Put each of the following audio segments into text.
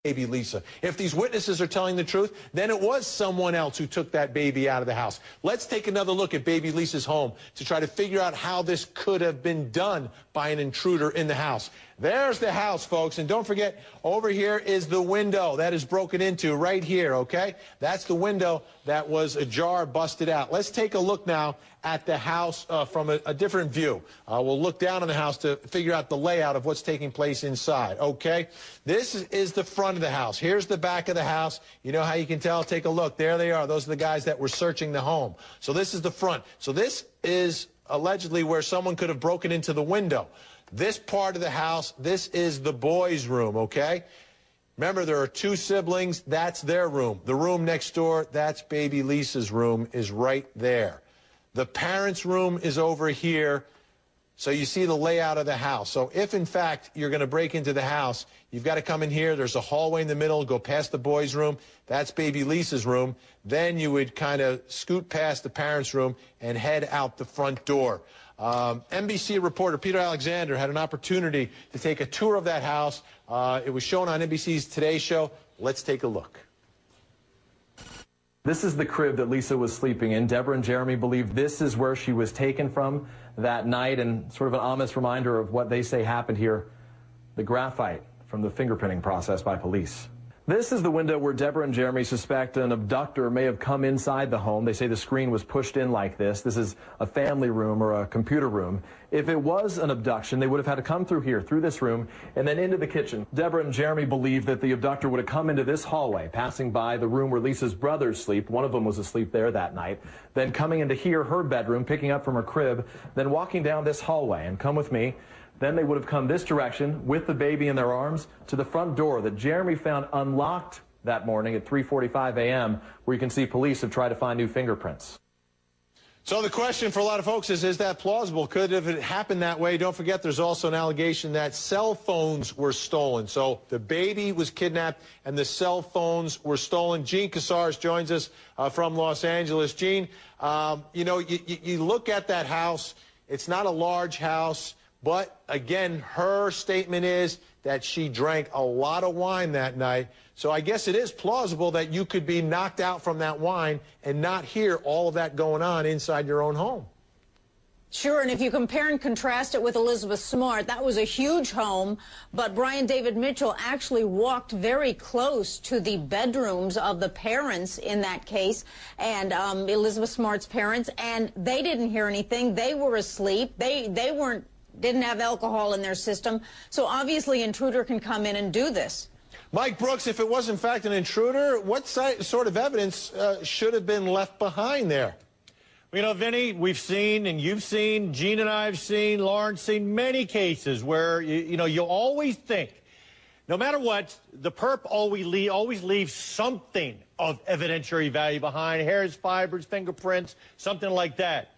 baby Lisa. If these witnesses are telling the truth, then it was someone else who took that baby out of the house. Let's take another look at baby Lisa's home to try to figure out how this could have been done by an intruder in the house. There's the house, folks, and don't forget, over here is the window that is broken into right here, okay? That's the window that was ajar, busted out. Let's take a look now at the house from a different view. We'll look down on the house to figure out the layout of what's taking place inside, okay? This is the front of the house. Here's the back of the house. You know how you can tell? Take a look. There they are. Those are the guys that were searching the home. So this is the front. So this is allegedly where someone could have broken into the window. This part of the house, this is the boys' room, okay? Remember, there are two siblings. That's their room. The room next door, that's baby Lisa's room, is right there. The parents' room is over here. So you see the layout of the house. So if, in fact, you're going to break into the house, you've got to come in here. There's a hallway in the middle, go past the boys' room. That's baby Lisa's room. Then you would kind of scoot past the parents' room and head out the front door. NBC reporter Peter Alexander had an opportunity to take a tour of that house. It was shown on NBC's Today Show. Let's take a look. This is the crib that Lisa was sleeping in. Deborah and Jeremy believe this is where she was taken from that night, and sort of an ominous reminder of what they say happened here, the graphite from the fingerprinting process by police. This is the window where Deborah and Jeremy suspect an abductor may have come inside the home. They say the screen was pushed in like this. This is a family room or a computer room. If it was an abduction, they would have had to come through here, through this room, and then into the kitchen. Deborah and Jeremy believe that the abductor would have come into this hallway, passing by the room where Lisa's brothers sleep. One of them was asleep there that night. Then coming into here, her bedroom, picking up from her crib, then walking down this hallway. And come with me. Then they would have come this direction with the baby in their arms to the front door that Jeremy found unlocked that morning at 3:45 a.m., where you can see police have tried to find new fingerprints. So the question for a lot of folks is that plausible? Could have it happened that way? Don't forget, there's also an allegation that cell phones were stolen. So the baby was kidnapped and the cell phones were stolen. Gene Casares joins us from Los Angeles. Gene, you know, you look at that house. It's not a large house. But, again, her statement is that she drank a lot of wine that night. So I guess it is plausible that you could be knocked out from that wine and not hear all of that going on inside your own home. Sure, and if you compare and contrast it with Elizabeth Smart, that was a huge home, but Brian David Mitchell actually walked very close to the bedrooms of the parents in that case, and Elizabeth Smart's parents, and they didn't hear anything. They were asleep. They didn't have alcohol in their system. So obviously an intruder can come in and do this. Mike Brooks, if it was in fact an intruder, what sort of evidence should have been left behind there? You know, Vinny, we've seen, and you've seen, Gene and I have seen, Lauren's seen many cases where, you know, you always think, no matter what, the perp always leaves something of evidentiary value behind, hairs, fibers, fingerprints, something like that.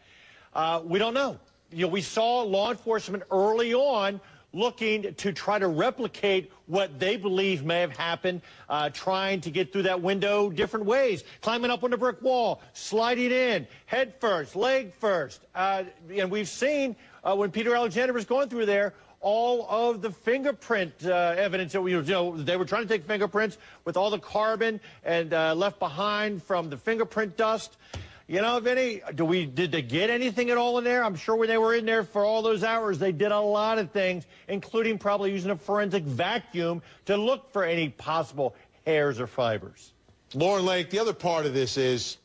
We don't know. You know, we saw law enforcement early on looking to try to replicate what they believe may have happened, trying to get through that window different ways, climbing up on the brick wall, sliding in, head first, leg first. And we've seen when Peter Alexander was going through there, all of the fingerprint evidence that they were trying to take fingerprints with all the carbon and left behind from the fingerprint dust. You know, Vinny, did they get anything at all in there? I'm sure when they were in there for all those hours, they did a lot of things, including probably using a forensic vacuum to look for any possible hairs or fibers. Lauren Lake, the other part of this is,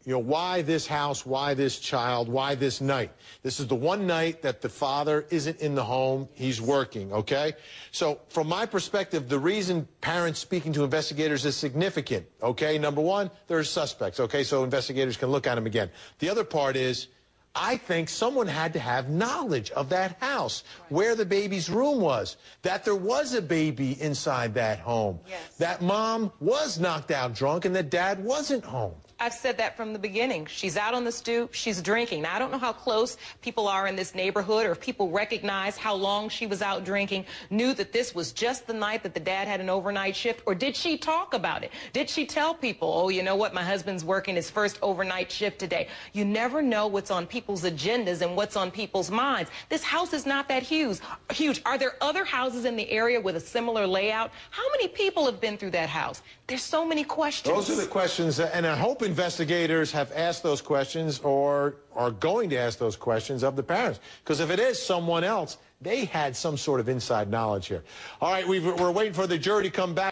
you know, why this house, why this child, why this night? This is the one night that the father isn't in the home, he's working, okay? So from my perspective, the reason parents speaking to investigators is significant, okay? Number one, there's suspects, okay? So investigators can look at them again. The other part is, I think someone had to have knowledge of that house, where the baby's room was, that there was a baby inside that home, that mom was knocked out drunk and that dad wasn't home. I've said that from the beginning. She's out on the stoop. She's drinking. Now, I don't know how close people are in this neighborhood or if people recognize how long she was out drinking, knew that this was just the night that the dad had an overnight shift, or did she talk about it? Did she tell people, oh, you know what, my husband's working his first overnight shift today? You never know what's on people's agendas and what's on people's minds. This house is not that huge. Are there other houses in the area with a similar layout? How many people have been through that house? There's so many questions. Those are the questions, and I hope investigators have asked those questions or are going to ask those questions of the parents. Because if it is someone else, they had some sort of inside knowledge here. All right, we're waiting for the jury to come back.